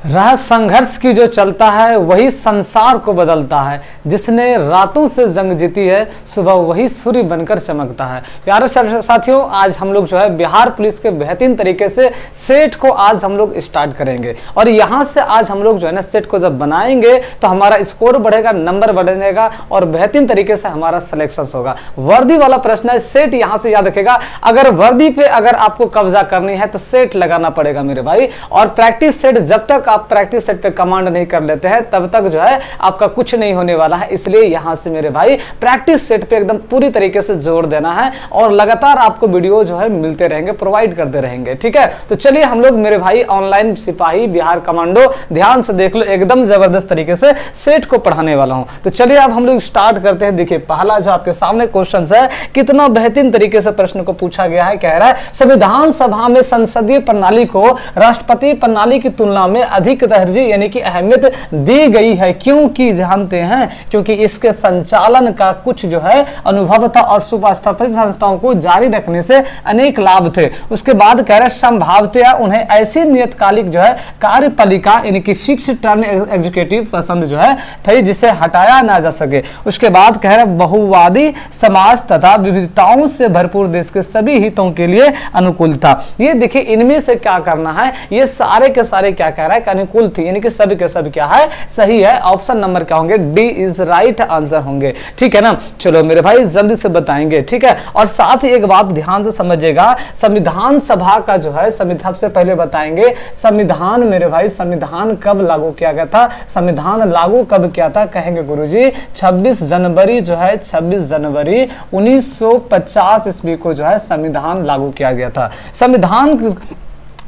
राह संघर्ष की जो चलता है वही संसार को बदलता है। जिसने रातों से जंग जीती है सुबह वही सूर्य बनकर चमकता है। प्यारे साथियों, आज हम लोग जो है बिहार पुलिस के बेहतरीन तरीके से सेट को आज हम लोग स्टार्ट करेंगे और यहाँ से आज हम लोग जो है ना सेट को जब बनाएंगे तो हमारा स्कोर बढ़ेगा, नंबर बढ़ेगा और बेहतरीन तरीके से हमारा सिलेक्शन होगा। वर्दी वाला प्रश्न है, सेट यहाँ से याद रखेगा। अगर वर्दी पे अगर आपको कब्जा करनी है तो सेट लगाना पड़ेगा मेरे भाई। और प्रैक्टिस सेट जब तक आप प्रैक्टिस सेट पे कमांड नहीं कर लेते हैं तब तक जो है आपका कुछ नहीं होने वाला है। इसलिए यहां से मेरे भाई प्रैक्टिस सेट पे एकदम पूरी तरीके से जोर देना है और लगातार आपको वीडियो जो है मिलते रहेंगे, प्रोवाइड करते रहेंगे। ठीक है, तो चलिए हम लोग मेरे भाई ऑनलाइन सिपाही बिहार कमांडो ध्यान से देख लो, एकदम जबरदस्त तरीके से सेट को पढ़ाने वाला हूं। तो चलिए अब हम लोग स्टार्ट करते हैं। देखिए पहला जो आपके सामने क्वेश्चन है, कितना बेहतरीन तरीके से प्रश्न को पूछा गया है। कह रहा है संविधान सभा में संसदीय प्रणाली को राष्ट्रपति प्रणाली की तुलना में अधिक तरजीह यानी कि अहमियत दी गई है। क्योंकि जानते हैं क्योंकि इसके संचालन का कुछ जो है अनुभव था और सुव्यवस्थित संस्थाओं को जारी रखने से अनेक लाभ थे। उसके बाद कह रहे संभावतया उन्हें ऐसी नियतकालिक जो है कार्यपालिका यानी कि फिक्स टर्म एग्जीक्यूटिव पसंद जो है थी जिसे हटाया ना जा सके। उसके बाद कह रहे बहुवादी समाज तथा विविधताओं से भरपूर देश के सभी हितों के लिए अनुकूल था। ये देखिए इनमें से क्या करना है, ये सारे के सारे क्या कह रहा है, अनुकूल थी यानी कि सब के सब क्या है, सही है। ऑप्शन नंबर क्या होंगे, डी इज राइट आंसर होंगे। ठीक है ना, चलो मेरे भाई जल्दी से बताएंगे। ठीक है, और साथ ही एक बात ध्यान से समझिएगा, संविधान सभा का जो है संविधान से पहले बताएंगे संविधान मेरे भाई संविधान कब लागू किया गया था, संविधान लागू कब किया था, कहेंगे गुरुजी 26 जनवरी जो है 26 जनवरी 1950 ईस्वी को जो है संविधान लागू किया गया था। संविधान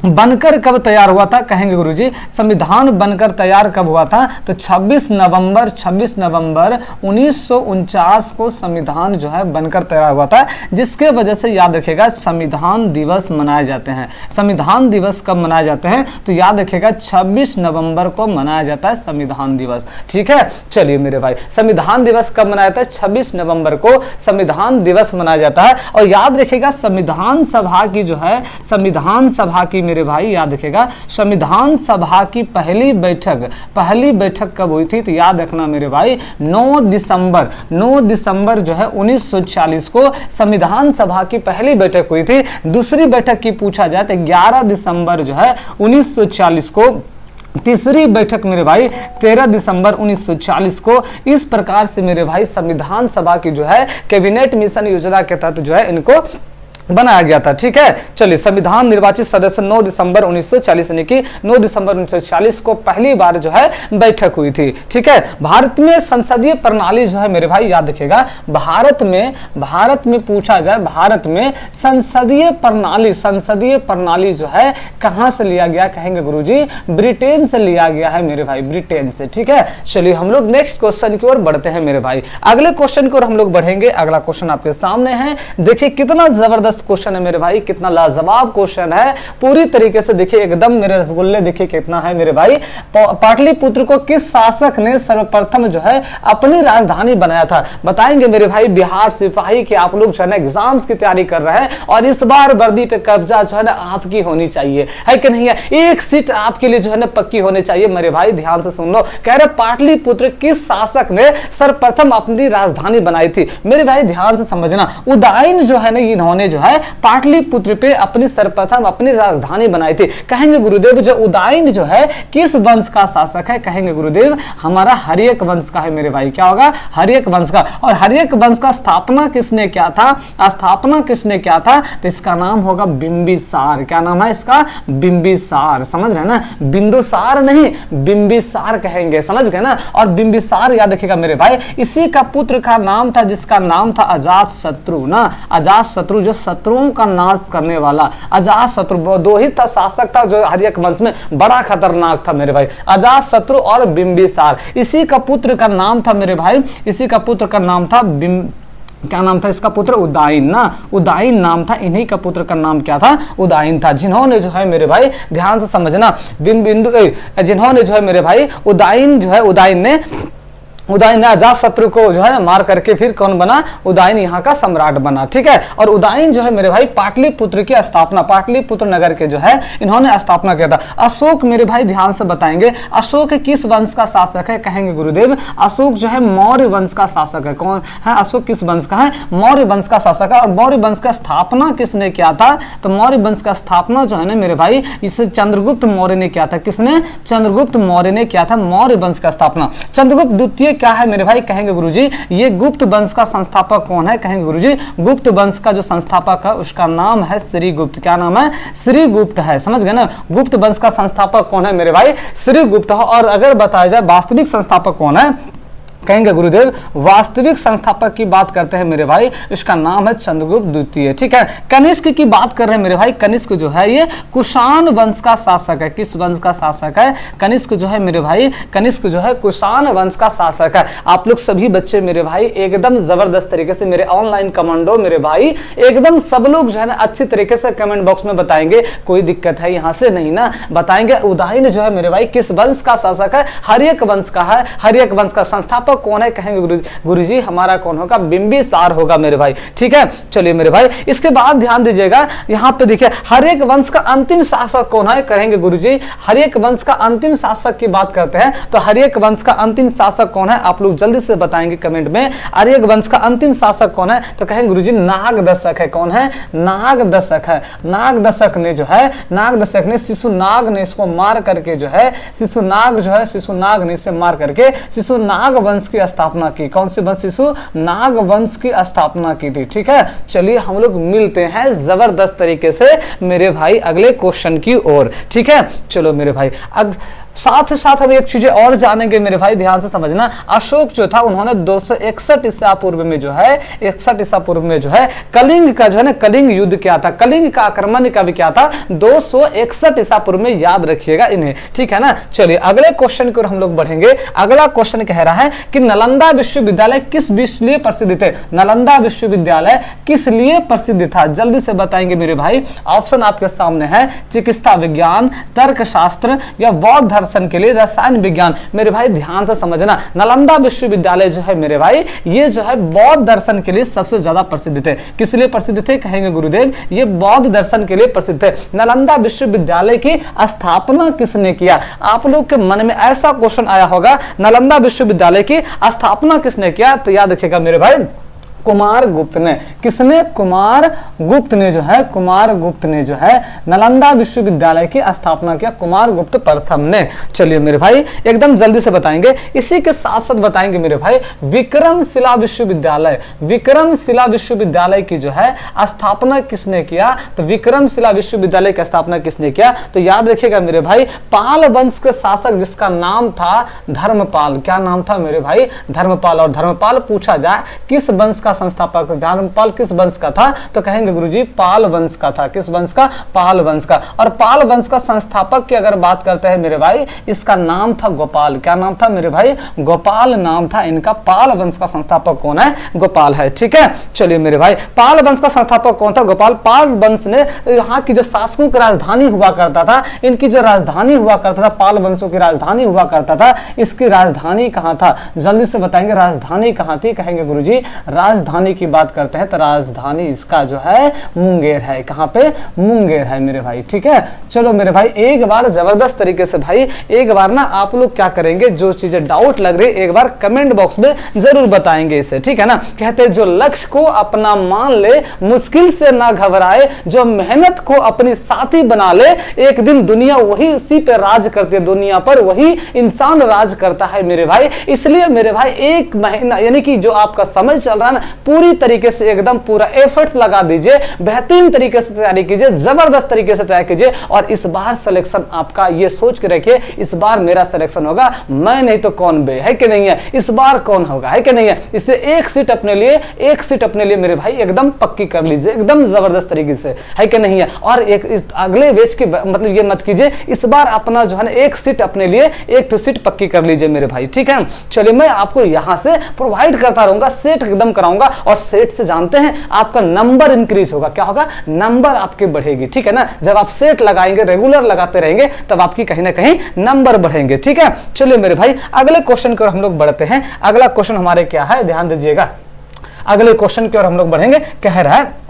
बनकर कब तैयार हुआ था, कहेंगे गुरुजी संविधान बनकर तैयार कब हुआ था, तो 26 नवंबर 1949 को संविधान जो है बनकर तैयार हुआ था। जिसके वजह से याद रखिएगा संविधान दिवस मनाए जाते हैं। संविधान दिवस कब मनाए जाते हैं, तो याद रखिएगा 26 नवंबर को मनाया जाता है संविधान दिवस। ठीक है, चलिए मेरे भाई संविधान दिवस कब मनाया जाता है, 26 नवंबर को संविधान दिवस मनाया जाता है। और याद रखिएगा संविधान सभा की जो है संविधान सभा की मेरे भाई याद रखिएगा संविधान सभा की पहली बैठक कब हुई थी, तो याद रखना मेरे भाई 9 दिसंबर जो है 1940 को संविधान सभा की पहली बैठक हुई थी। दूसरी बैठक की पूछा जाए तो 11 दिसंबर जो है 1940 को। तीसरी बैठक मेरे भाई 13 दिसंबर 1940 को। इस प्रकार से मेरे भाई संविधान सभा की जो है कैबिनेट मिशन योजना के तहत जो है इनको बनाया गया था। ठीक है, चलिए संविधान निर्वाचित सदस्य 9 दिसंबर 1940 यानी कि 9 दिसंबर 1940 को पहली बार जो है बैठक हुई थी। ठीक है, भारत में संसदीय प्रणाली जो है मेरे भाई याद रखिएगा भारत में पूछा जाए भारत में संसदीय प्रणाली जो है कहां से लिया गया, कहेंगे गुरुजी ब्रिटेन से लिया गया है मेरे भाई, ब्रिटेन से। ठीक है, चलिए हम लोग नेक्स्ट क्वेश्चन की ओर बढ़ते हैं मेरे भाई। अगले क्वेश्चन की ओर हम लोग बढ़ेंगे। अगला क्वेश्चन आपके सामने है, देखिए कितना जबरदस्त क्वेश्चन है मेरे भाई, कितना लाजवाब क्वेश्चन है पूरी तरीके से। देखिए एकदम मेरे रसगुल्ले देखिए कितना है मेरे भाई। पाटलिपुत्र को किस शासक ने सर्वप्रथम जो है अपनी राजधानी बनाया था, बताएंगे मेरे भाई। बिहार सिपाही के आप लोग जो है ना एग्जाम्स की तैयारी कर रहे हैं और इस बार वर्दी पे कब्जा जो है ना आपकी होनी चाहिए, है कि नहीं है। एक सीट आपके लिए जो है ना पक्की होनी चाहिए मेरे भाई, ध्यान से सुन लो। कह रहे पाटलिपुत्र किस शासक ने सर्वप्रथम अपनी राजधानी बनाई थी, मेरे भाई ध्यान से समझना। उदयन जो है ना इन्होंने जो है पाटलिपुत्र पे अपनी सर्वप्रथम अपनी राजधानी बनाई थी। कहेंगे गुरुदेव जो उदयन जो है किस वंश का शासक है, कहेंगे गुरुदेव हमारा हर्यक वंश का है मेरे भाई। क्या होगा, हर्यक वंश का। और हर्यक वंश का स्थापना किसने किया था, तो इसका नाम होगा बिंबिसार। क्या नाम है इसका, बिंबिसार। समझ रहे ना, बिंदुसार नहीं बिंबिसार कहेंगे, समझ गए ना। और बिंबिसार याद रखिएगा मेरे भाई, इसी का पुत्र का नाम था जिसका नाम था अजातशत्रु ना। अजातशत्रु जो शत्रुओं का नाश करने वाला, अजातशत्रु दो ही था शासक था जो हर्यक वंश में बड़ा खतरनाक था मेरे भाई, अजातशत्रु और बिंबिसार। इसी का पुत्र का नाम था मेरे भाई, इसी का पुत्र का नाम था क्या नाम था इसका पुत्र, उदयन ना। उदयन नाम था, इन्हीं का पुत्र का नाम क्या था, उदयन था। जिन्होंने जो है मेरे भाई ध्यान से समझना जिन्होंने जो है मेरे भाई उदयन जो है उदयन ने उदयन ने अजात शत्रु को जो है ना मार करके फिर कौन बना, उदयन यहाँ का सम्राट बना। ठीक है, और उदयन जो है मेरे भाई पाटलिपुत्र की स्थापना, पाटलिपुत्र नगर के जो है इन्होंने स्थापना किया था। अशोक मेरे भाई ध्यान से बताएंगे, अशोक किस वंश का शासक है, कहेंगे गुरुदेव अशोक जो है मौर्य वंश का शासक है। कौन है अशोक, किस वंश का है, मौर्य वंश का शासक है। और मौर्य वंश का स्थापना किसने किया था, तो मौर्य वंश का स्थापना जो है ना मेरे भाई इसे चंद्रगुप्त मौर्य ने किया था। किसने, चंद्रगुप्त मौर्य ने किया था मौर्य वंश का स्थापना। चंद्रगुप्त द्वितीय क्या है मेरे भाई, कहेंगे गुरुजी ये गुप्त वंश का संस्थापक कौन है, कहेंगे गुरुजी गुप्त वंश का जो संस्थापक है उसका नाम है श्रीगुप्त। क्या नाम है, श्रीगुप्त है। समझ गए ना, गुप्त वंश का संस्थापक कौन है मेरे भाई, श्रीगुप्त। और अगर बताया जाए वास्तविक संस्थापक कौन है, कहेंगे गुरुदेव वास्तविक संस्थापक की बात करते हैं मेरे भाई, इसका नाम है चंद्रगुप्त द्वितीय। ठीक है, कनिष्क की बात कर रहे हैं मेरे भाई, कनिष्क जो है ये कुषाण वंश का शासक है। किस वंश का शासक है, कनिष्क जो है मेरे भाई, कनिष्क जो है कुषाण वंश का शासक है। आप लोग सभी बच्चे मेरे भाई एकदम जबरदस्त तरीके से मेरे ऑनलाइन कमांडो मेरे भाई एकदम सब लोग जो है ना अच्छी तरीके से कमेंट बॉक्स में बताएंगे, कोई दिक्कत है यहाँ से नहीं ना, बताएंगे उदयन जो है मेरे भाई किस वंश का शासक है, हर्यक वंश का है। हर्यक वंश का संस्थापक कौन है, कहेंगे गुरुजी हमारा कौन होगा, बिंबिसार होगा मेरे भाई। ठीक है, चलिए मेरे भाई इसके बाद ध्यान दीजिएगा यहाँ पे देखिए हर्यक वंश का अंतिम शासक कौन है, कहेंगे गुरुजी हर्यक वंश का अंतिम शासक की बात करते हैं तो हर्यक वंश का अंतिम शासक कौन है, आप लोग जल्दी से बताएंगे कमेंट में। हर्यक वंश का अंतिम शासक कौन है, तो कहेंगे गुरुजी नागदशक है। कौन है, नागदशक है। नागदशक ने जो है, नागदशक ने शिशुनाग ने इसको मार करके जो है, शिशुनाग जो है, शिशुनाग ने इसे मार करके शिशुनाग वंश की स्थापना की। कौन सी वंश, शिशुनाग वंश की स्थापना की थी। ठीक है, चलिए हम लोग मिलते हैं जबरदस्त तरीके से मेरे भाई अगले क्वेश्चन की ओर। ठीक है, चलो मेरे भाई साथ ही साथ हम एक चीजें और जानेंगे मेरे भाई, ध्यान से समझना। अशोक जो था उन्होंने 261 ईसा पूर्व में जो है 61 ईसा पूर्व में जो है कलिंग का जो है ना कलिंग युद्ध किया था। कलिंग का आक्रमण कभी किया था 261 ईसा पूर्व में, याद रखिएगा इन्हें। ठीक है ना, चलिए अगले क्वेश्चन की ओर हम लोग बढ़ेंगे। अगला क्वेश्चन कह रहा है कि नालंदा विश्वविद्यालय किस विषय लिए प्रसिद्ध थे। नालंदा विश्वविद्यालय किस लिए प्रसिद्ध था, जल्दी से बताएंगे मेरे भाई। ऑप्शन आपके सामने है, चिकित्सा विज्ञान, तर्कशास्त्र या बौद्ध दर्शन के लिए, रसायन विज्ञान। मेरे भाई ध्यान से समझना, नालंदा विश्वविद्यालय जो है मेरे भाई ये जो है बौद्ध दर्शन के लिए सबसे ज्यादा प्रसिद्ध थे। किस लिए प्रसिद्ध थे, कहेंगे गुरुदेव ये बौद्ध दर्शन के लिए प्रसिद्ध थे। नालंदा विश्वविद्यालय की स्थापना किसने किया, आप लोग के मन में ऐसा क्वेश्चन आया होगा, नालंदा विश्वविद्यालय की स्थापना किसने किया, तो याद रखिएगा मेरे भाई कुमार गुप्त ने। किसने, कुमार गुप्त ने जो है, कुमार गुप्त ने जो है नालंदा विश्वविद्यालय की स्थापना किया, कुमार गुप्त प्रथम ने। चलिए मेरे भाई एकदम जल्दी से बताएंगे। इसी के साथ साथ बताएंगे मेरे भाई विक्रमशिला विश्वविद्यालय, विक्रमशिला विश्वविद्यालय की जो है स्थापना किसने किया, तो विक्रमशिला विश्वविद्यालय की स्थापना किसने किया, तो याद रखिएगा मेरे भाई पाल वंश के शासक जिसका नाम था धर्मपाल। क्या नाम था मेरे भाई, धर्मपाल। और धर्मपाल पूछा जाए किस वंश का संस्थापक, धर्मपाल किस वंश का था, तो कहेंगे गुरुजी पाल वंश का था। किस वंश का, पाल वंश का। और पाल वंश का संस्थापक की अगर बात करते हैं मेरे भाई, इसका नाम था गोपाल। क्या नाम था मेरे भाई, गोपाल नाम था इनका। पाल वंश का संस्थापक कौन है, गोपाल है। ठीक है, चलिए मेरे भाई पाल वंश का संस्थापक कौन था, गोपाल। पाल वंश ने यहाँ की जो शासकों की राजधानी हुआ करता था, इनकी जो राजधानी हुआ करता था, पाल वंशों की राजधानी हुआ करता था, इसकी राजधानी कहाँ था, जल्दी से बताएंगे राजधानी कहाँ थी, कहेंगे गुरुजी राजधानी की बात करते हैं तो राजधानी इसका जो है मुंगेर है। कहां पे, मुंगेर है मेरे भाई। ठीक है, चलो मेरे भाई एक बार जबरदस्त तरीके से भाई एक बार ना आप लोग क्या करेंगे, जो चीजें डाउट लग रही है एक बार कमेंट बॉक्स में जरूर बताएंगे इसे। ठीक है ना, कहते हैं जो लक्ष्य को अपना मान ले, मुश्किल से ना घबराए, जो मेहनत को अपनी साथी बना ले, एक दिन दुनिया वही उसी पे राज करती है, दुनिया पर वही इंसान राज करता है मेरे भाई। इसलिए मेरे भाई एक महीना यानी कि जो आपका समय चल रहा है ना, पूरी तरीके से एकदम पूरा एफर्ट्स लगा दीजिए, बेहतरीन तरीके से तैयारी कीजिए, जबरदस्त तरीके से तैयारी कीजिए। और इस बार सिलेक्शन आपका ये सोच के रखिए, इस बार मेरा सिलेक्शन होगा, मैं नहीं तो कौन बे, है कि नहीं है, इस बार कौन होगा, है कि नहीं है। इसलिए एक सीट अपने लिए मेरे भाई एकदम पक्की कर लीजिए, एकदम जबरदस्त तरीके से, है कि नहीं है। और एक अगले बेच के मतलब ये मत कीजिए, इस बार अपना जो है ना एक सीट अपने लिए, एक सीट पक्की कर लीजिए मेरे भाई। ठीक है, चलिए मैं आपको यहां से प्रोवाइड करता रहूंगा, सेट एकदम कराऊंगा बताऊंगा, और सेट से जानते हैं आपका नंबर इंक्रीज होगा। क्या होगा? नंबर आपके बढ़ेगी, ठीक है ना। जब आप सेट लगाएंगे, रेगुलर लगाते रहेंगे, तब आपकी कहीं ना कहीं नंबर बढ़ेंगे, ठीक है। चलिए मेरे भाई अगले क्वेश्चन की ओर हम लोग बढ़ते हैं। अगला क्वेश्चन हमारे क्या है, ध्यान दीजिएगा। अगले क्वेश्चन की ओर हम लोग बढ़ेंगे। कह रहा है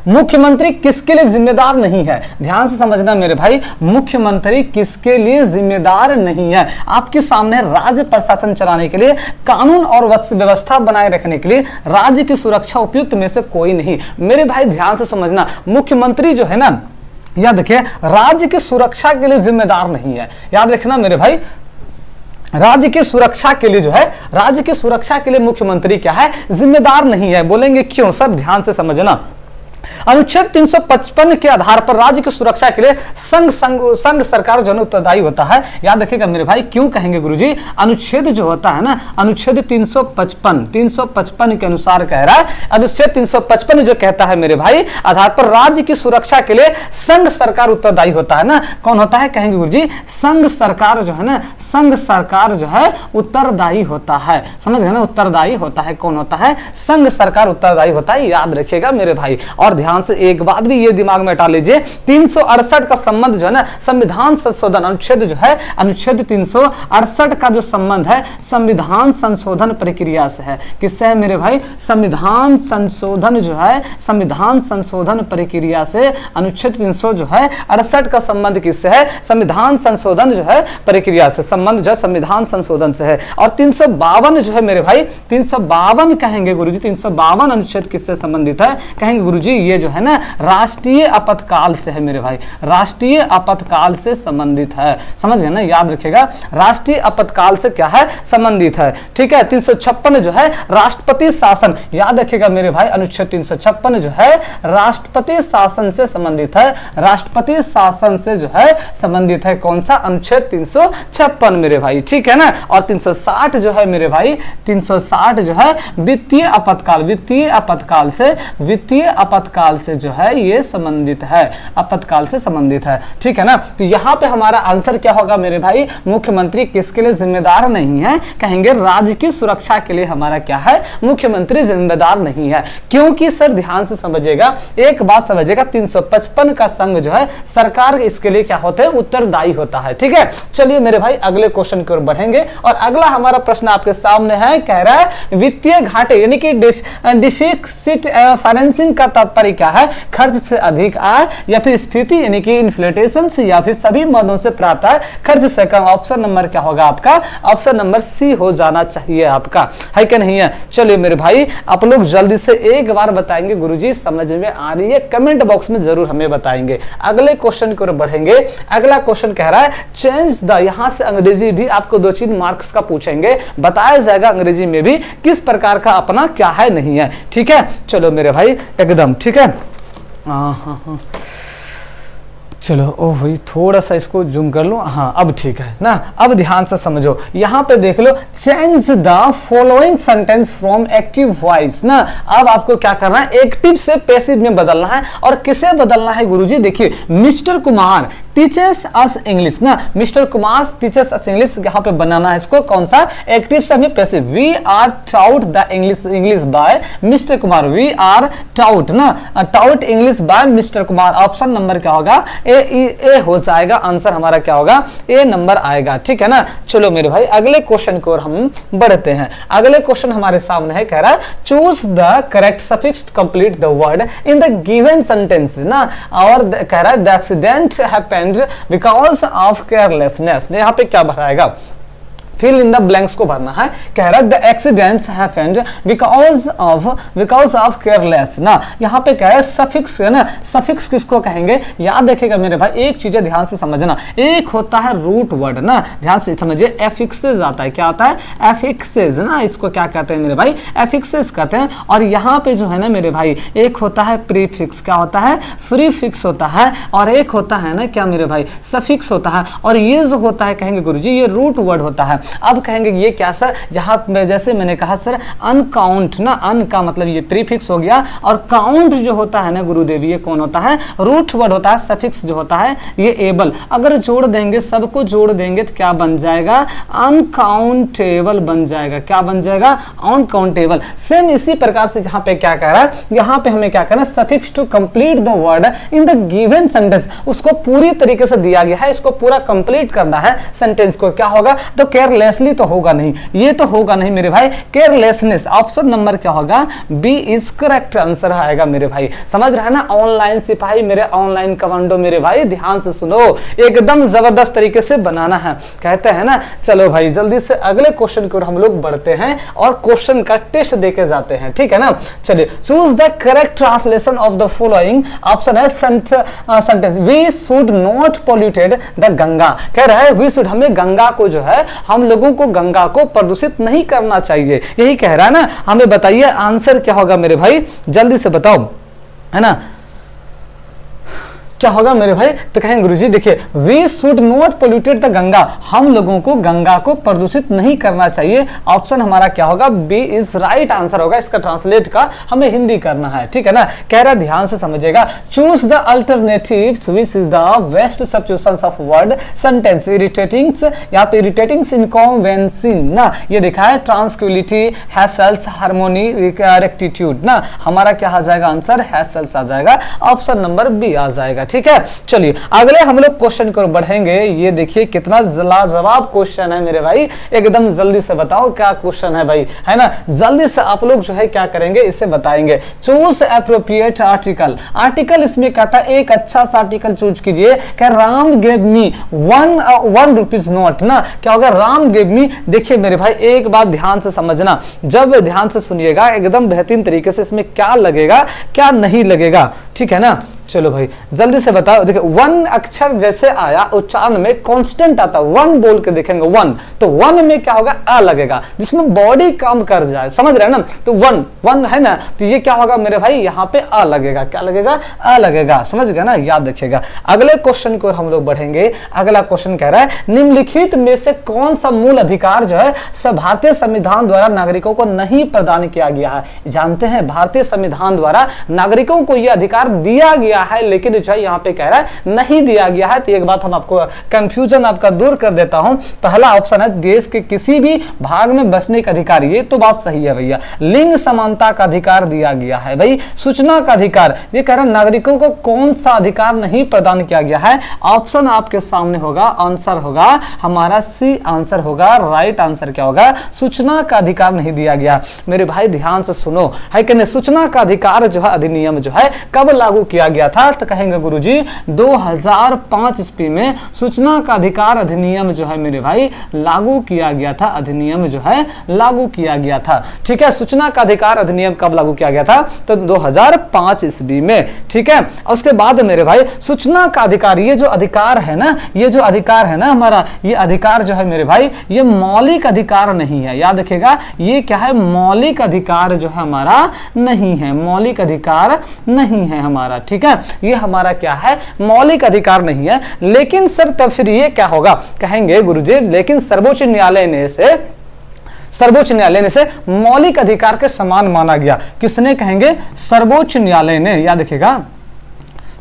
मुख्यमंत्री किसके लिए जिम्मेदार नहीं है? ध्यान से समझना मेरे भाई, मुख्यमंत्री किसके लिए जिम्मेदार नहीं है? आपके सामने राज्य प्रशासन चलाने के लिए, कानून और व्यवस्था बनाए रखने के लिए, राज्य की सुरक्षा उपयुक्त में से कोई नहीं। मेरे भाई ध्यान से समझना, मुख्यमंत्री जो है ना, याद रखिए, राज्य की सुरक्षा के लिए जिम्मेदार नहीं है। याद रखना मेरे भाई, राज्य की सुरक्षा के लिए जो है, राज्य की सुरक्षा के लिए मुख्यमंत्री क्या है? जिम्मेदार नहीं है। बोलेंगे क्यों सर? ध्यान से समझना। अनुच्छेद 355 के आधार पर राज्य की सुरक्षा के लिए संघ सरकार जो उत्तरदायी होता है। याद रखिएगा मेरे भाई, क्यों कहेंगे गुरुजी? अनुच्छेद जो होता है ना, अनुच्छेद 355 के अनुसार कह रहा है, अनुच्छेद 355 जो कहता है मेरे भाई, आधार पर राज्य की सुरक्षा के लिए संघ सरकार उत्तरदायी होता है ना। कौन होता है? कहेंगे गुरुजी, संघ सरकार जो है ना, संघ सरकार जो है उत्तरदायी होता है। समझ गए ना, उत्तरदायी होता है। कौन होता है? संघ सरकार उत्तरदायी होता है। याद रखिएगा मेरे भाई, और ध्यान से एक बात भी ये दिमाग में हटा लीजिए, 368 का संबंध जो है ना, संविधान संशोधन अनुच्छेद जो है, अनुच्छेद 368 का जो संबंध है संविधान संशोधन प्रक्रिया से है। किससे है मेरे भाई? संविधान संशोधन जो है, संविधान संशोधन प्रक्रिया से अनुच्छेद 300 जो है 68 का संबंध किससे है? संविधान संशोधन जो है प्रक्रिया से, संबंध जो है संविधान संशोधन से है। और 352 जो है मेरे भाई, 352 कहेंगे गुरुजी, 352 अनुच्छेद किससे संबंधित है? कहेंगे गुरुजी ये जो है ना, राष्ट्रीय आपातकाल से है मेरे भाई, राष्ट्रीय आपातकाल से संबंधित है। समझ गए ना, याद रखिएगा, राष्ट्रीय आपातकाल से क्या है? संबंधित है, ठीक है। 356 जो है राष्ट्रपति शासन, याद रखिएगा मेरे भाई, अनुच्छेद 356 जो है राष्ट्रपति शासन से संबंधित है, राष्ट्रपति शासन से जो है संबंधित है। कौन सा? अनुच्छेद 356 मेरे भाई, ठीक है ना। और 360 जो है मेरे भाई, 360 जो है वित्तीय आपातकाल, वित्तीय आपातकाल से, वित्तीय आपातकाल से जो है ये संबंधित है, आपातकाल से संबंधित है, ठीक है ना। तो यहाँ पे हमारा आंसर क्या होगा मेरे भाई? मुख्यमंत्री किसके लिए जिम्मेदार नहीं है? कहेंगे राज्य की सुरक्षा के लिए हमारा क्या है? मुख्यमंत्री जिम्मेदार नहीं है। क्योंकि सर ध्यान से समझिएगा, एक बात समझिएगा, 355 का संघ जो है सरकार इसके लिए क्या होता है? उत्तरदायी होता है, ठीक है। चलिए मेरे भाई अगले क्वेश्चन की ओर बढ़ेंगे, और अगला हमारा प्रश्न आपके सामने है। कह रहा है वित्तीय घाटे यानी कि डिफिसिट फाइनेंसिंग का तात्पर्य क्या है? खर्च से अधिक आय, या फिर स्थिति यानी कि इन्फ्लेटेशन से, या फिर सभी मदों से प्राप्त आय खर्च से कम। ऑप्शन नंबर क्या होगा आपका? ऑप्शन नंबर सी हो जाना चाहिए आपका, है कि नहीं है? चलिए मेरे भाई आप लोग जल्दी से एक बार बताएंगे गुरुजी समझ में आ रही है, कमेंट बॉक्स में जरूर हमें बताएंगे। अगले क्वेश्चन की ओर बढ़ेंगे। अगला क्वेश्चन कह रहा है चेंज द, यहां से अंग्रेजी भी आपको 2-3 मार्क्स का पूछेंगे, बताया जाएगा अंग्रेजी में भी किस प्रकार का अपना क्या है नहीं है, ठीक है। चलो मेरे भाई एकदम ठीक है। हाँ, चलो ओ भाई थोड़ा सा इसको जूम कर लो, हाँ अब ठीक है ना। अब ध्यान से समझो, यहाँ पे देख लो, change the following sentence from active voice ना। अब आपको क्या करना है? एक्टिव से पैसिव में बदलना है। और किसे बदलना है गुरुजी? देखिए, मिस्टर कुमार टीचर्स अस इंग्लिश ना, मिस्टर कुमार टीचर्स अस इंग्लिश, यहाँ पे बनाना है इसको। कौन सा? एक्टिव से हमें passive. We are taught the English by mister Kumar, we are taught ना, taught English by mister Kumar. Option number क्या होगा? ए हो जाएगा। आंसर हमारा क्या होगा? ए नंबर आएगा, ठीक है ना। चलो मेरे भाई अगले क्वेश्चन की ओर हम बढ़ते हैं। अगले क्वेश्चन हमारे सामने है, कह रहा है choose the correct suffix to complete the word in the given sentence ना। और कह रहा है the accident happened because of carelessness. यहाँ पे क्या भराएगा? फिल इन द ब्लैंक्स को भरना है। कह रहा है the accidents happened because of careless ना। यहाँ पे क्या है? सफिक्स है ना। सफिक्स किसको कहेंगे? याद रखिएगा मेरे भाई, एक चीज ध्यान से समझना, एक होता है रूट वर्ड ना, ध्यान से समझिए, एफिक्सेस आता है। क्या आता है? एफिक्सेस ना, इसको क्या कहते हैं मेरे भाई? एफिक्सेस कहते हैं। और यहाँ पे जो है ना मेरे भाई, एक होता है प्रीफिक्स, क्या होता है? प्रीफिक्स होता है। और एक होता है ना क्या मेरे भाई? सफिक्स होता है। और ये जो होता है कहेंगे गुरुजी ये रूट वर्ड होता है। अब कहेंगे ये क्या सर, यहाँ जैसे मैंने कहा सर अनकाउंट ना, अन का मतलब ये प्रीफिक्स हो गया, और काउंट जो होता है ना गुरुदेव ये कौन होता है, रूट वर्ड होता है, सफिक्स जो होता है ये एबल। अगर जोड़ देंगे, सबको जोड़ देंगे तो क्या बन जाएगा, अनकाउंटेबल बन जाएगा। क्या बन जाएगा, अनकाउंटेबल। सेम इसी प्रकार से यहाँ पे क्या कह रहा है, यहाँ पे हमें क्या करना है, suffix to complete the word in the given sentence, उसको पूरी तरीके से दिया गया है, इसको पूरा कंप्लीट करना है सेंटेंस को। क्या होगा, तो केयरलेसली तो होगा नहीं, ये तो होगा नहीं मेरे भाई, केयरलेसनेस। ऑप्शन नंबर क्या होगा, बी इज करेक्ट आंसर आएगा मेरे भाई। समझ रहे हैं ना ऑनलाइन सिपाही, मेरे ऑनलाइन कमांडो मेरे भाई, ध्यान से सुनो, एकदम जबरदस्त तरीके से बनाना है, कहते हैं ना। चलो भाई जल्दी से अगले क्वेश्चन की ओर हम लोग बढ़ते हैं और क्वेश्चन का टेस्ट देके जाते हैं, ठीक है ना। चलिए, choose the correct translation of the following. Option है sentence, we should not polluted the Ganga. कह रहा है वी शुड, हमें गंगा को जो है, हम लोगों को गंगा को प्रदूषित नहीं करना चाहिए, यही कह रहा है ना। हमें बताइए आंसर क्या होगा मेरे भाई, जल्दी से बताओ, है ना क्या होगा मेरे भाई। तो कहेंगे गुरुजी देखिए, we should not polluted the Ganga, हम लोगों को गंगा को प्रदूषित नहीं करना चाहिए। ऑप्शन हमारा क्या होगा, बी इज राइट आंसर होगा। इसका ट्रांसलेट का हमें हिंदी करना है, ठीक है ना। कह रहा ध्यान से समझिएगा, choose the alternatives which is the best substitutions of word sentence. Irritatings, यहाँ पे इरिटेटिंग्स इनकन्वेंसिंग ना, ये देखा है, ट्रांसक्विलिटी, हैसल्स, हार्मोनी, रेक्टिट्यूड ना, हमारा क्या आ जाएगा आंसर, हैसल्स आ जाएगा। ऑप्शन नंबर बी आ जाएगा, ठीक है। चलिए अगले हम लोग क्वेश्चन को बढ़ेंगे। ये देखिए कितना लाजवाब क्वेश्चन है मेरे भाई, एकदम जल्दी से बताओ क्या क्वेश्चन है भाई, है ना। जल्दी से आप लोग जो है क्या करेंगे, इसे बताएंगे। Choose appropriate article. आर्टिकल इसमें कहता है एक अच्छा सा आर्टिकल चूज कीजिए। क्या, Ram gave me one rupees note ना, क्या होगा, राम गेव मी। देखिए मेरे भाई एक बात ध्यान से समझना, जब ध्यान से सुनिएगा एकदम बेहतरीन तरीके से, इसमें क्या लगेगा क्या नहीं लगेगा, ठीक है ना। चलो भाई जल्दी से बताओ। देखिए वन अक्षर जैसे आया उच्चारण में कांस्टेंट आता, वन बोल के देखेंगे वन, तो वन में क्या होगा, अ लगेगा, जिसमें बॉडी काम कर जाए, समझ रहे हैं ना। तो वन वन है ना, तो ये क्या होगा मेरे भाई, यहाँ पे अ लगेगा। क्या लगेगा, अ लगेगा, समझ गए ना, याद रखिएगा। अगले क्वेश्चन को हम लोग बढ़ेंगे। अगला क्वेश्चन कह रहा है, निम्नलिखित में से कौन सा मूल अधिकार जो है भारतीय संविधान द्वारा नागरिकों को नहीं प्रदान किया गया है। जानते हैं भारतीय संविधान द्वारा नागरिकों को यह अधिकार दिया गया है, लेकिन जो है यहाँ पे कह रहा है नहीं दिया गया है। तो एक बात हम आपको कंफ्यूजन आपका दूर कर देता हूं। पहला ऑप्शन है देश के किसी भी भाग में बसने का अधिकार, ये तो बात सही है भैया। लिंग समानता का अधिकार दिया गया है भाई। सूचना का अधिकार, ये कह रहा है नागरिकों को कौन सा अधिकार नहीं प्रदान किया गया है। ऑप्शन आपके सामने होगा, आंसर होगा हमारा सी आंसर होगा। राइट आंसर क्या होगा, सूचना का अधिकार नहीं दिया गया। मेरे भाई ध्यान से सुनो, है कि नहीं। सूचना का अधिकार जो है अधिनियम जो है कब लागू किया गया था, तो कहेंगे गुरुजी 2005 ईस्वी में सूचना का अधिकार अधिनियम जो है मेरे भाई लागू किया गया था। अधिनियम जो है लागू किया गया था, ठीक है। सूचना का अधिकार अधिनियम कब लागू किया गया था, तो 2005 ईस्वी में, ठीक है। उसके बाद मेरे भाई सूचना का अधिकार, ये जो अधिकार है ना, ये जो अधिकार है ना हमारा, ये अधिकार जो है मेरे भाई ये मौलिक अधिकार नहीं है। याद रखिएगा, ये क्या है, मौलिक अधिकार जो है हमारा नहीं है, मौलिक अधिकार नहीं है हमारा, ठीक है। ये हमारा क्या है, मौलिक अधिकार नहीं है। लेकिन सर तब फिर ये क्या होगा, कहेंगे गुरुजी लेकिन सर्वोच्च न्यायालय ने इसे मौलिक अधिकार के समान माना गया। किसने, कहेंगे सर्वोच्च न्यायालय ने। याद रखिएगा,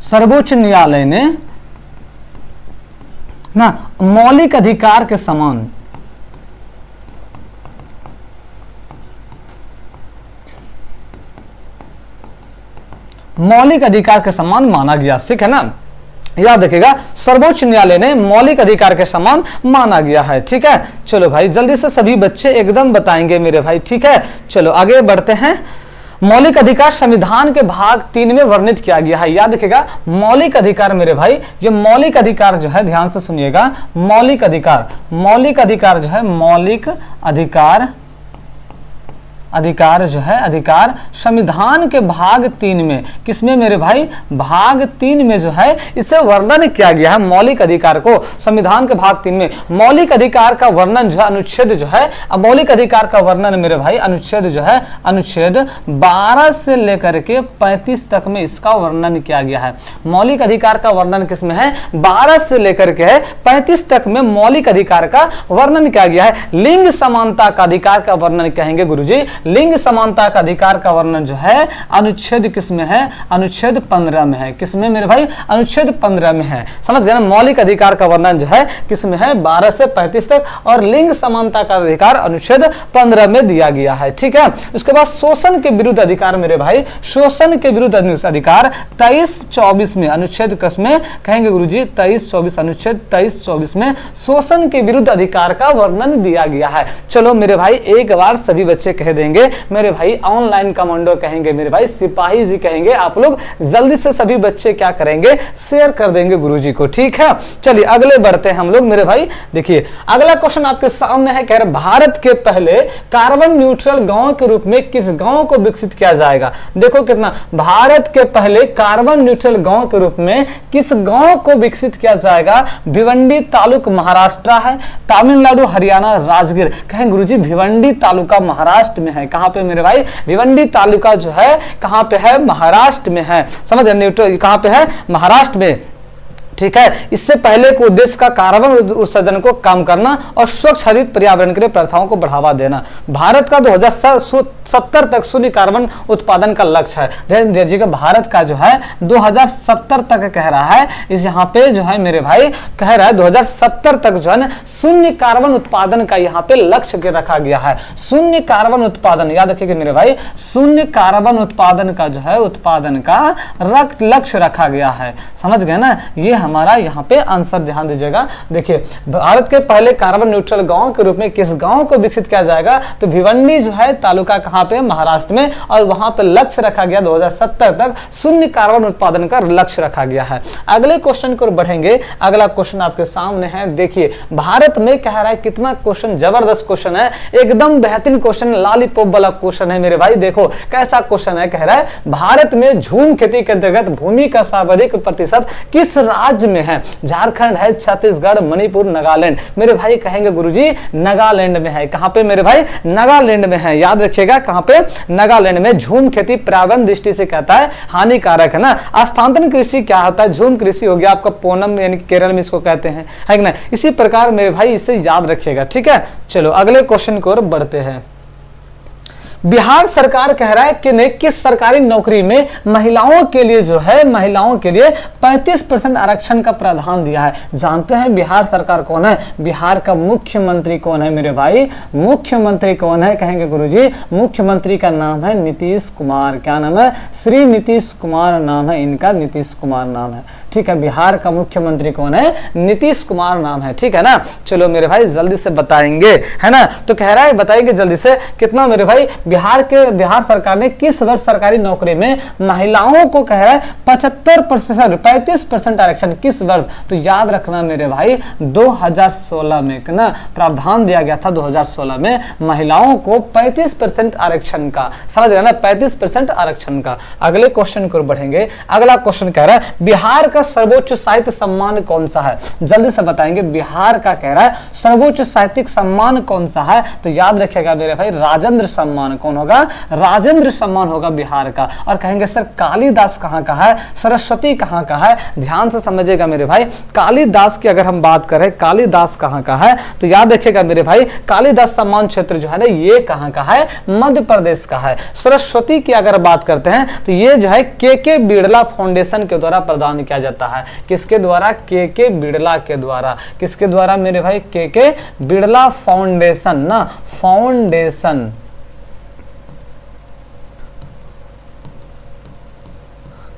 सर्वोच्च न्यायालय ने ना मौलिक अधिकार के समान मौलिक अधिकार के समान माना गया, ठीक है ना। याद रखिएगा, सर्वोच्च न्यायालय ने मौलिक अधिकार के समान माना गया है, ठीक है। चलो भाई जल्दी से सभी बच्चे एकदम बताएंगे मेरे भाई, ठीक है। चलो आगे बढ़ते हैं। मौलिक अधिकार संविधान के भाग 3 में वर्णित किया गया है। याद रखिएगा, मौलिक अधिकार मेरे भाई, ये मौलिक अधिकार जो है ध्यान से सुनिएगा, मौलिक अधिकार जो है, मौलिक अधिकार अधिकार जो है, अधिकार संविधान के भाग 3 में, किसमें मेरे भाई, भाग 3 में जो है इसे वर्णन किया गया है। मौलिक अधिकार को संविधान के भाग 3 में मौलिक अधिकार का वर्णन जो है, अनुच्छेद जो है, अब मौलिक अधिकार का वर्णन मेरे भाई अनुच्छेद जो है, अनुच्छेद 12 से लेकर के 35 तक में इसका वर्णन किया गया है। मौलिक अधिकार का वर्णन किसमें है, 12 से लेकर के 35 तक में मौलिक अधिकार का वर्णन किया गया है। लिंग समानता का अधिकार का वर्णन कहेंगे गुरुजी, लिंग समानता का अधिकार का वर्णन जो है अनुच्छेद किसमें है, अनुच्छेद 15 में है। किसमें मेरे भाई, अनुच्छेद 15 में है। समझ गए ना, मौलिक अधिकार का वर्णन जो है किसमें है, 12 से 35 तक, और लिंग समानता का अधिकार अनुच्छेद 15 में दिया गया है। ठीक है, उसके बाद शोषण के विरुद्ध अधिकार मेरे भाई, शोषण के विरुद्ध अधिकार 23-24 में, अनुच्छेद किसमें कहेंगे गुरुजी, 23-24, अनुच्छेद 23-24 में शोषण के विरुद्ध अधिकार का वर्णन दिया गया है। चलो मेरे भाई एक बार सभी बच्चे कह देंगे मेरे भाई, ऑनलाइन कमांडो कहेंगे मेरे भाई, सिपाही जी कहेंगे, आप लोग जल्दी से सभी बच्चे क्या करेंगे, शेयर कर देंगे गुरुजी को। ठीक है, चलिए अगले बढ़ते हैं हम लोग मेरे भाई। देखिए अगला क्वेश्चन आपके सामने है, कह रहे भारत के पहले कार्बन न्यूट्रल गांव के रूप में किस गांव को विकसित किया जाएगा। देखो कितना, भारत के पहले कार्बन न्यूट्रल गांव के रूप में किस गांव को विकसित किया जाएगा। भिवंडी तालुक महाराष्ट्र है, तमिलनाडु, हरियाणा, राजगीर। कहें गुरुजी भिवंडी तालुका महाराष्ट्र में है। कहां पे मेरे भाई, भिवंडी तालुका जो है कहां पे है, महाराष्ट्र में है। समझ न्यूट्रल कहां पे है, महाराष्ट्र में। ठीक है, इससे पहले के उद्देश्य का कार्बन उत्सर्जन को कम करना और स्वच्छ हरित पर्यावरण के लिए प्रथाओं को बढ़ावा देना। भारत का 2070 तक शून्य कार्बन उत्पादन का लक्ष्य है। ध्यान दीजिएगा, भारत का जो है 2070 तक कह रहा है, इस यहाँ पे जो है मेरे भाई कह रहा है 2070 तक जो है ना शून्य कार्बन उत्पादन का यहाँ पे लक्ष्य के रखा गया है। शून्य कार्बन उत्पादन, याद रखिएगा मेरे भाई, शून्य कार्बन उत्पादन का जो है, उत्पादन का लक्ष्य रखा गया है। समझ गए ना, ये हमारा यहाँ पे आंसर ध्यान दीजिएगा। देखिए भारत के पहले कार्बन न्यूट्रल गांव के रूप में किस गांव को विकसित किया जाएगा, तो भिवंडी जो है तालुका कहां पे, महाराष्ट्र में, और वहां पे लक्ष्य रखा गया 2070 तक शून्य कार्बन उत्पादन का लक्ष्य रखा गया है। अगले क्वेश्चन को बढ़ेंगे। अगला क्वेश्चन आपके सामने है, देखिए भारत में कह रहा है, कितना क्वेश्चन जबरदस्त क्वेश्चन है, एकदम बेहतरीन क्वेश्चन, लॉलीपॉप वाला क्वेश्चन है मेरे भाई। देखो कैसा क्वेश्चन है, कह रहा है भारत में झूम खेती के अंतर्गत भूमि का सर्वाधिक प्रतिशत किस राज्य में है। झारखंड है, छत्तीसगढ़, मणिपुर, नागालैंड। मेरे भाई कहेंगे गुरुजी नागालैंड में है। कहां पे मेरे भाई, नागालैंड में है। याद रखिएगा कहां पे, नागालैंड में। झूम खेती पर्यावरण दृष्टि से कहता है हानिकारक है ना। स्थानांतरण कृषि क्या होता है, झूम कृषि हो गया आपका पोनम, यानी केरल में इसको कहते हैं, है कि ना। इसी प्रकार मेरे भाई इसे याद रखिएगा। ठीक है, चलो अगले क्वेश्चन की ओर बढ़ते हैं। बिहार सरकार कह रहा है कि नहीं, किस सरकारी नौकरी में महिलाओं के लिए जो है, महिलाओं के लिए 35% आरक्षण का प्रावधान दिया है। जानते हैं बिहार सरकार कौन है, बिहार का मुख्यमंत्री कौन है मेरे भाई, मुख्यमंत्री कौन है, कहेंगे गुरुजी मुख्यमंत्री का नाम है नीतीश कुमार। क्या नाम है, श्री नीतीश कुमार नाम है इनका, नीतीश कुमार नाम है। ठीक है, बिहार का मुख्यमंत्री कौन है, नीतीश कुमार नाम है। ठीक है ना, चलो मेरे भाई जल्दी से बताएंगे, है ना। तो कह रहा है बताएंगे जल्दी से, कितना मेरे भाई, बिहार सरकार ने किस वर्ष सरकारी नौकरी में महिलाओं को कह रहा है 35% आरक्षण, किस वर्ष। तो याद रखना मेरे भाई 2016 में ना प्रावधान दिया गया था, 2016 में महिलाओं को 35% आरक्षण का। समझ गए ना, 35% आरक्षण का। अगले क्वेश्चन को बढ़ेंगे। अगला क्वेश्चन कह रहा है बिहार का सर्वोच्च साहित्य सम्मान कौन सा है। जल्दी से बताएंगे, बिहार का कह रहा है सर्वोच्च साहित्यिक सम्मान कौन सा है। तो याद रखिएगा मेरे भाई राजेंद्र सम्मान। कौन होगा, राजेंद्र सम्मान होगा बिहार का। और कहेंगे सर कालिदास कहां का है, सरस्वती कहां का है। ध्यान से समझिएगा मेरे भाई, कालिदास की अगर हम बात करें, कालिदास कहां का है, तो याद रखिएगा मेरे भाई कालिदास सम्मान क्षेत्र जो है ना, ये कहां का है, मध्य प्रदेश का है। सरस्वती की अगर बात करते हैं तो ये जो है के बिड़ला फाउंडेशन के द्वारा प्रदान किया जाता है। किसके द्वारा, के बिड़ला के द्वारा। किसके द्वारा मेरे भाई, के बिड़ला फाउंडेशन ना, फाउंडेशन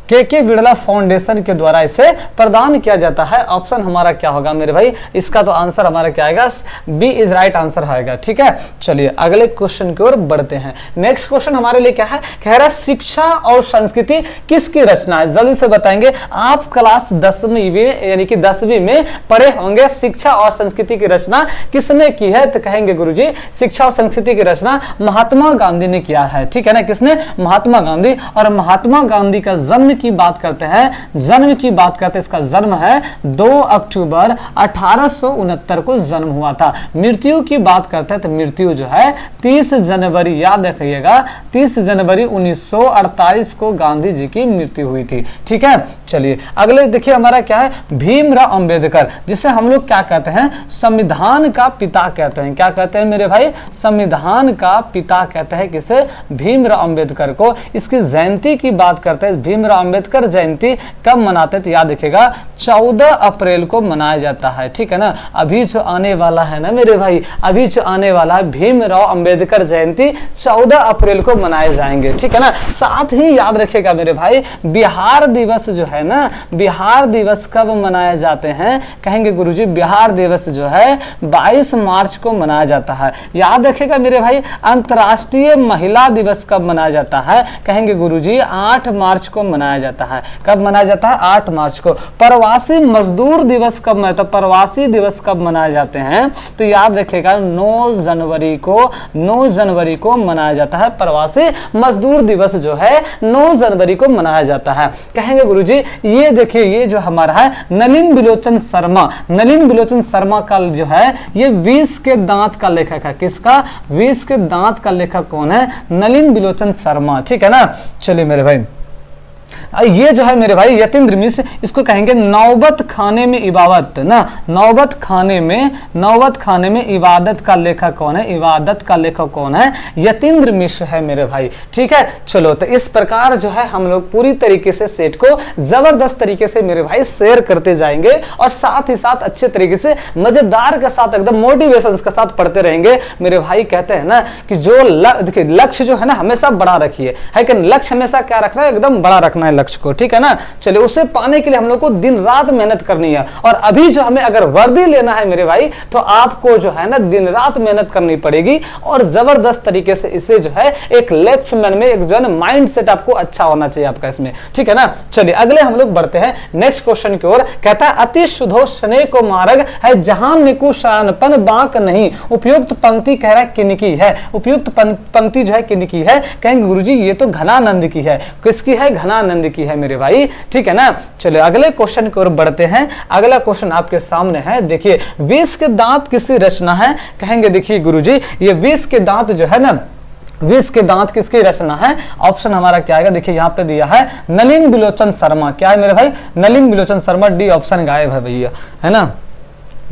के बिड़ला फाउंडेशन के द्वारा इसे प्रदान किया जाता है। ऑप्शन हमारा क्या होगा मेरे भाई, इसका तो आंसर हमारा क्या आएगा, बी इज राइट आंसर आएगा। ठीक है, चलिए अगले क्वेश्चन की ओर बढ़ते हैं। नेक्स्ट क्वेश्चन हमारे लिए क्या है, कह रहा है शिक्षा और संस्कृति किसकी रचना है, जल्दी से बताएंगे। आप क्लास 10वीं में यानी कि 10वीं में पढ़े होंगे, शिक्षा और संस्कृति की रचना किसने की है, तो कहेंगे गुरुजी शिक्षा और संस्कृति की रचना महात्मा गांधी ने किया है। ठीक है ना, किसने, महात्मा गांधी। और महात्मा गांधी का जन्म की बात करते हैं, जन्म की बात करते हैं, इसका जन्म है 2 अक्टूबर 1869 को जन्म हुआ था। मृत्यु की बात करते हैं तो मृत्यु जो है 30 जनवरी, याद रखिएगा 30 जनवरी 1948 को गांधी जी की मृत्यु हुई थी। ठीक है, चलिए अगले देखिए हमारा क्या है, भीमराव अंबेडकर, जिसे हम लोग क्या कहते हैं, संविधान का पिता कहते हैं। क्या कहते हैं मेरे भाई, संविधान का पिता कहते हैं किसे, भीमराव अंबेडकर को। इसकी जयंती की बात करते हैं, भीमराव अंबेडकर जयंती कब मनाते हैं, तो याद रखिएगा 14 अप्रैल को मनाया जाता है। ठीक है ना, अभी जो आने वाला है ना मेरे भाई, अभी जो आने वाला है भीमराव अंबेडकर जयंती 14 अप्रैल को मनाए जाएंगे। ठीक है ना, साथ ही याद रखिएगा मेरे भाई बिहार दिवस जो है ना, बिहार दिवस कब मनाए जाते हैं, कहेंगे गुरुजी बिहार दिवस जो है 22 मार्च को मनाया जाता है। याद रखिएगा मेरे भाई अंतर्राष्ट्रीय महिला दिवस कब मनाया जाता है, कहेंगे गुरुजी 8 मार्च को मनाया जाता है। कब मनाया जाता है, 8 मार्च को। प्रवासी मजदूर दिवस कब मनाया, तो प्रवासी दिवस कब मनाए जाते हैं, तो याद रखिएगा 9 जनवरी को, 9 जनवरी को मनाया जाता है। प्रवासी मजदूर दिवस जो है 9 जनवरी को मनाया जाता है। कहेंगे गुरुजी ये देखिए, ये जो हमारा है नलिन बिलोचन शर्मा, नलिन बिलोचन शर्मा का जो है ये 20 के दांत का लेखक है। किसका, 20 के दांत का लेखक कौन है, नलिन बिलोचन शर्मा। ठीक है ना, चलिए मेरे भाई ये जो है मेरे भाई यतीन्द्र मिश्र, इसको कहेंगे नौबत खाने में इबादत ना, नौबत खाने में इबादत का लेखक कौन है, इबादत का लेखक कौन है, यतीन्द्र मिश्र है मेरे भाई। ठीक है, चलो तो इस प्रकार जो है हम लोग पूरी तरीके से सेट को जबरदस्त तरीके से मेरे भाई शेयर करते जाएंगे और साथ ही साथ अच्छे तरीके से मजेदार के साथ एकदम मोटिवेशन के साथ पढ़ते रहेंगे। मेरे भाई कहते हैं ना कि जो देखिए लक्ष्य जो है ना हमेशा बड़ा रखिए, है कि लक्ष्य हमेशा क्या रखना है, एकदम बड़ा रखना है लक्ष्य को। ठीक है ना, चलिए उसे पाने के लिए हम लोग को दिन रात मेहनत करनी है। और अभी जो हमें अगर वर्दी लेना है मेरे भाई, तो आपको जो है ना दिन रात मेहनत करनी पड़ेगी और जबरदस्त तरीके से इसे जो है एक लक्ष्य मन में, एक जो है माइंड सेट आपको अच्छा होना चाहिए आपका इसमें। ठीक है ना, चलिए अगले हम लोग बढ़ते हैं नेक्स्ट क्वेश्चन की ओर। कहता है अति शुद्धो स्नेह को मार्ग है जहां निकुशानपन बांक नहीं। उपयुक्त पंक्ति कह रहा है किनकी है, उपयुक्त पंक्ति जो है किनकी है, कहेंगे गुरुजी ये तो घनानंद की है। किसकी है, घनानंद की है मेरे भाई। ठीक है ना, चलिए अगले क्वेश्चन की ओर बढ़ते हैं। अगला क्वेश्चन आपके सामने है, देखिए 20 के दांत किसकी रचना है, कहेंगे देखिए गुरुजी ये 20 के दांत जो है ना, 20 के दांत किसकी रचना है, ऑप्शन हमारा क्या आएगा, देखिए यहाँ पे दिया है नलिन बिलोचन शर्मा। क्या है मेरे भाई, नलिन बिलोचन शर्मा। डी ऑप्शन गायब है भैया, है ना,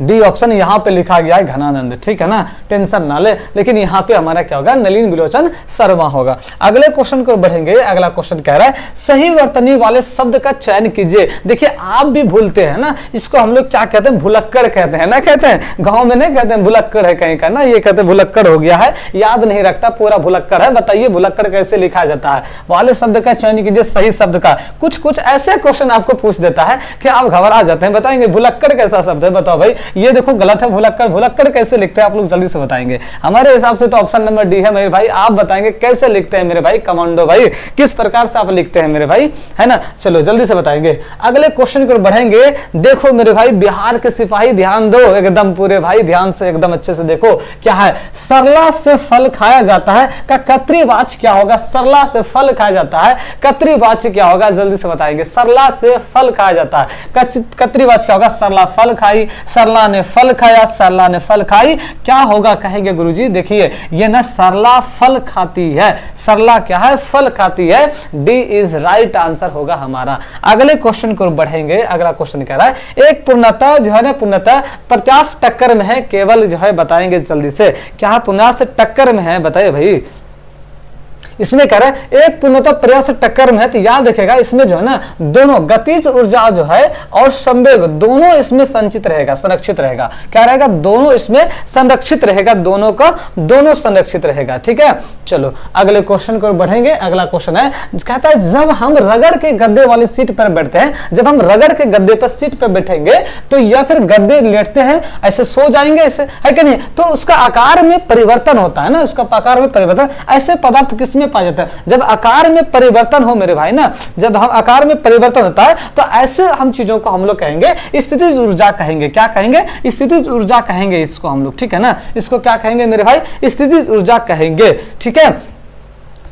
डी ऑप्शन यहाँ पे लिखा गया है घनानंद। ठीक है ना, टेंशन ना ले, लेकिन यहाँ पे हमारा क्या होगा, नलिन बिलोचन शर्मा होगा। अगले क्वेश्चन को बढ़ेंगे। अगला क्वेश्चन कह रहा है सही वर्तनी वाले शब्द का चयन कीजिए। देखिए आप भी भूलते हैं ना, इसको हम लोग क्या कहते हैं, भुलक्कड़ कहते हैं ना, कहते हैं गाँव में नहीं कहते हैं भुलक्कड़ है कहीं का ना, ये कहते हैं भुलक्कड़ हो गया है, याद नहीं रखता पूरा भुलक्कड़ है। बताइए भुलक्कड़ कैसे लिखा जाता है, वाले शब्द का चयन कीजिए सही शब्द का। कुछ कुछ ऐसे क्वेश्चन आपको पूछ देता है कि आप घबरा जाते हैं। बताएंगे भुलक्कड़ कैसा शब्द है, बताओ भाई, ये देखो गलत है, भुलक्कड़, भुलक्कड़ कैसे लिखते हैं आप लोग जल्दी से बताएंगे। हमारे हिसाब से तो ऑप्शन नंबर डी है मेरे भाई। आप बताएंगे कैसे लिखते हैं मेरे भाई, कमांडो भाई, किस प्रकार से आप लिखते हैं मेरे भाई, है ना, चलो जल्दी से बताएंगे। अगले क्वेश्चन को बढ़ेंगे। देखो मेरे भाई बिहार के सिपाही ध्यान दो एकदम पूरे भाई, ध्यान से एकदम अच्छे से देखो क्या है, सरला से फल खाया जाता है का कतरीवाच क्या होगा, सरला से फल खाया जाता है, कतरीवाच क्या होगा, जल्दी से बताएंगे। सरला से फल खाया जाता है, कतरीवाच क्या होगा, सरला फल खाई, सरला ने फल खाया, सरला ने फल खाई, क्या होगा, कहेंगे गुरुजी देखिए ये ना सरला फल खाती है, सरला क्या है, फल खाती है। डी इज राइट आंसर होगा हमारा। अगले क्वेश्चन को बढ़ेंगे। अगला क्वेश्चन कह रहा है एक पूर्णतः जो है ना, पूर्णतः प्रत्याश टक्कर में है, केवल जो है बताएंगे जल्दी से, क्या पूर्णतः टक्कर में है, बताइए भाई इसमें कह रहा है एक पूर्णतः प्रयास टक्कर में है, तो याद रखेगा इसमें जो है ना दोनों गतिज ऊर्जा जो है और संवेग दोनों इसमें संचित रहेगा, संरक्षित रहेगा। क्या रहेगा? दोनों इसमें संरक्षित रहेगा, दोनों का दोनों संरक्षित रहेगा। ठीक है, चलो अगले क्वेश्चन को बढ़ेंगे। अगला क्वेश्चन है, कहता है जब हम रगड़ के गद्दे वाली सीट पर बैठते हैं, जब हम रगड़ के गद्दे पर सीट पर बैठेंगे तो या फिर गद्दे लेटते हैं ऐसे सो जाएंगे, ऐसे है कि नहीं, तो उसका आकार में परिवर्तन होता है ना, उसका आकार में परिवर्तन। ऐसे पदार्थ किसमें पाया जाता है? जब आकार में परिवर्तन हो मेरे भाई ना, जब हम आकार में परिवर्तन होता है तो ऐसे हम चीजों को हम लोग कहेंगे स्थितिज ऊर्जा कहेंगे। क्या कहेंगे? स्थितिज ऊर्जा कहेंगे इसको हम लोग। ठीक है ना, इसको क्या कहेंगे मेरे भाई? स्थितिज ऊर्जा कहेंगे। ठीक है,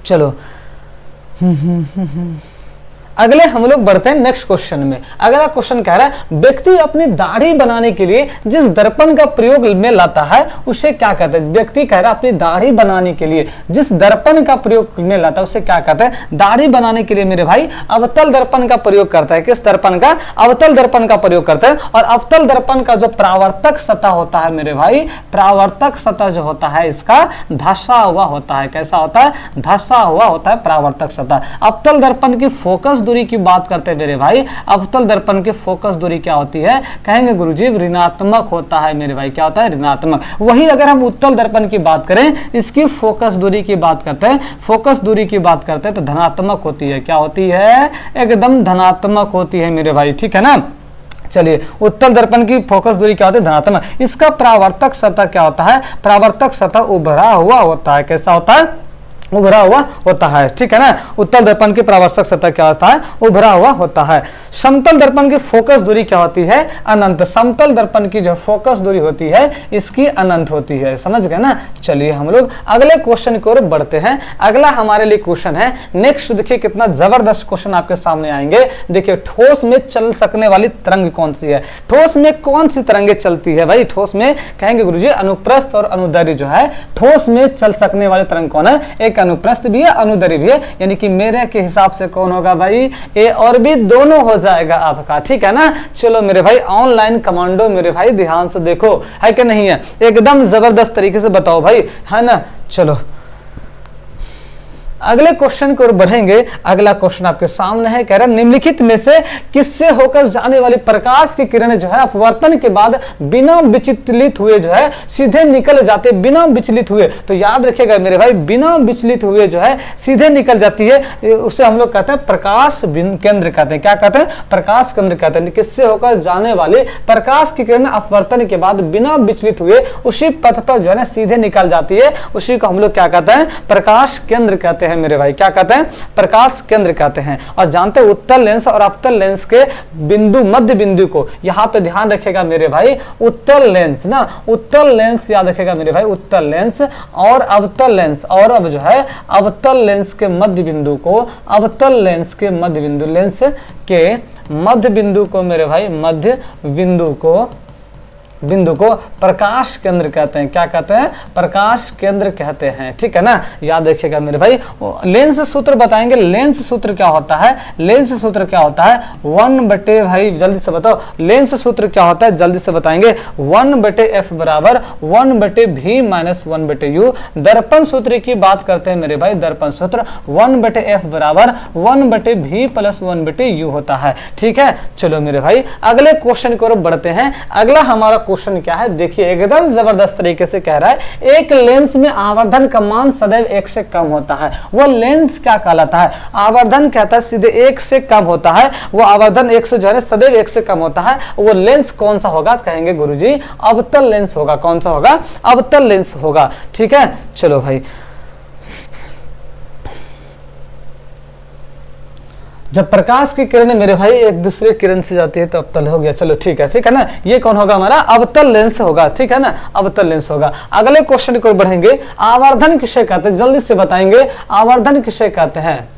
चलो अगले हम लोग बढ़ते हैं नेक्स्ट क्वेश्चन में। अगला क्वेश्चन कह रहा है व्यक्ति अपनी दाढ़ी बनाने के लिए जिस दर्पण का प्रयोग में लाता है उसे क्या कहते हैं? व्यक्ति कह रहा है अपनी दाढ़ी बनाने के लिए जिस दर्पण का प्रयोग में लाता है उसे क्या कहते हैं? दाढ़ी बनाने के लिए मेरे भाई अवतल दर्पण का प्रयोग करता है। किस दर्पण का? अवतल दर्पण का प्रयोग करता है। और अवतल दर्पण का जो परावर्तक सतह होता है मेरे भाई, परावर्तक सतह जो होता है इसका धंसा हुआ होता है। कैसा होता है? धंसा हुआ होता है परावर्तक सतह। अवतल दर्पण की फोकस दूरी की बात करते हैं मेरे भाई, अवतल दर्पण की फोकस दूरी क्या होती है? कहेंगे गुरुजी ऋणात्मक होता है मेरे भाई। क्या होता है? ऋणात्मक। वही अगर हम उत्तल दर्पण की बात करें, इसकी फोकस दूरी की बात करते हैं, फोकस दूरी की बात करते हैं तो धनात्मक होती है। क्या होती है? एकदम धनात्मक होती है मेरे भाई। ठीक है ना, चलिए उत्तल दर्पण की फोकस दूरी क्या होती है? धनात्मक। इसका परावर्तक सतह क्या होता है? परावर्तक सतह उभरा हुआ होता है। कैसा होता है? उभरा हुआ होता है। ठीक है ना, उत्तल दर्पण की परावर्तक सतह क्या होता है? उभरा हुआ होता है। समतल दर्पण की फोकस दूरी क्या होती है? अनंत। समतल दर्पण की जो फोकस दूरी होती है इसकी अनंत होती है। समझ गए ना। चलिए हम लोग अगले क्वेश्चन की ओर बढ़ते हैं। अगला हमारे लिए क्वेश्चन है नेक्स्ट। देखिए कितना जबरदस्त क्वेश्चन आपके सामने आएंगे। देखिए ठोस में चल सकने वाली तरंग कौन सी है? ठोस में कौन सी तरंगे चलती है भाई? ठोस में कहेंगे गुरुजी अनुप्रस्थ और अनुदैर्घ्य जो है ठोस में चल सकने वाली तरंग कौन है? एक अनुप्रस्थ भी है, अनुदैर्घ्य भी है। यानी कि मेरे के हिसाब से कौन होगा भाई? ए और बी दोनों हो जाएगा आपका। ठीक है ना। चलो मेरे भाई ऑनलाइन कमांडो मेरे भाई ध्यान से देखो, है कि नहीं है? एकदम जबरदस्त तरीके से बताओ भाई, है ना। चलो अगले क्वेश्चन की ओर बढ़ेंगे। अगला क्वेश्चन आपके सामने है, कह रहा है निम्नलिखित में से किससे होकर जाने वाली प्रकाश की किरण जो है अपवर्तन के बाद बिना विचलित हुए जो है सीधे निकल जाते, बिना विचलित हुए। तो याद रखिएगा मेरे भाई, बिना विचलित हुए जो है सीधे निकल जाती है, उसे हम लोग कहते हैं प्रकाश केंद्र कहते हैं। क्या कहते हैं? प्रकाश केंद्र कहते हैं। किससे होकर जाने वाले प्रकाश की किरण अपवर्तन के बाद बिना विचलित हुए उसी पथ पर जो है ना सीधे निकल जाती है, उसी को हम लोग क्या कहते हैं? प्रकाश केंद्र कहते हैं मेरे भाई। क्या कहते हैं? प्रकाश केंद्र कहते हैं। और जानते हैं उत्तल लेंस और अवतल लेंस के बिंदु, मध्य बिंदु को यहां पे ध्यान रखेगा मेरे भाई। उत्तल लेंस ना, उत्तल लेंस याद रखेगा मेरे भाई, उत्तल लेंस और अवतल लेंस। और अब जो है अवतल लेंस के मध्य बिंदु को, अवतल लेंस के मध्य बिंदु, लेंस के मध्य बिंदु को मेरे भाई, मध्य बिंदु को प्रकाश केंद्र कहते हैं। क्या कहते हैं? प्रकाश केंद्र कहते हैं। ठीक है ना, याद रखिएगा मेरे भाई। लेंस सूत्र बताएंगे। लेंस सूत्र क्या होता है? लेंस सूत्र क्या होता है? 1 भाई जल्दी से बताओ, लेंस सूत्र क्या होता है? जल्दी से बताएंगे। 1/f बराबर 1/v माइनस 1/u। दर्पण सूत्र की बात करते हैं मेरे भाई। दर्पण सूत्र 1/f बराबर 1/v प्लस 1/u होता है। ठीक है, चलो मेरे भाई अगले क्वेश्चन की ओर बढ़ते हैं। अगला हमारा क्वेश्चन क्या है? देखिए एकदम जबरदस्त तरीके से कह रहा है एक लेंस में आवर्धन का मान सदैव 1 से कम होता है। वो लेंस क्या कहलाता है? आवर्धन कहता है सीधे 1 से कम होता है। वो आवर्धन 1 से जो है सदैव 1 से कम होता है। वो लेंस कौन सा होगा? कहेंगे गुरुजी अवतल लेंस होगा। कौन सा होगा? अवतल लेंस होगा। ठीक है, चलो भाई जब प्रकाश की किरणें मेरे भाई एक दूसरे किरण से जाती है तो अवतल हो गया। चलो ठीक है ना। ये कौन होगा? हमारा अवतल लेंस होगा। ठीक है ना, अवतल लेंस होगा। अगले क्वेश्चन को बढ़ेंगे। आवर्धन किसे कहते हैं? जल्दी से बताएंगे आवर्धन किसे कहते हैं?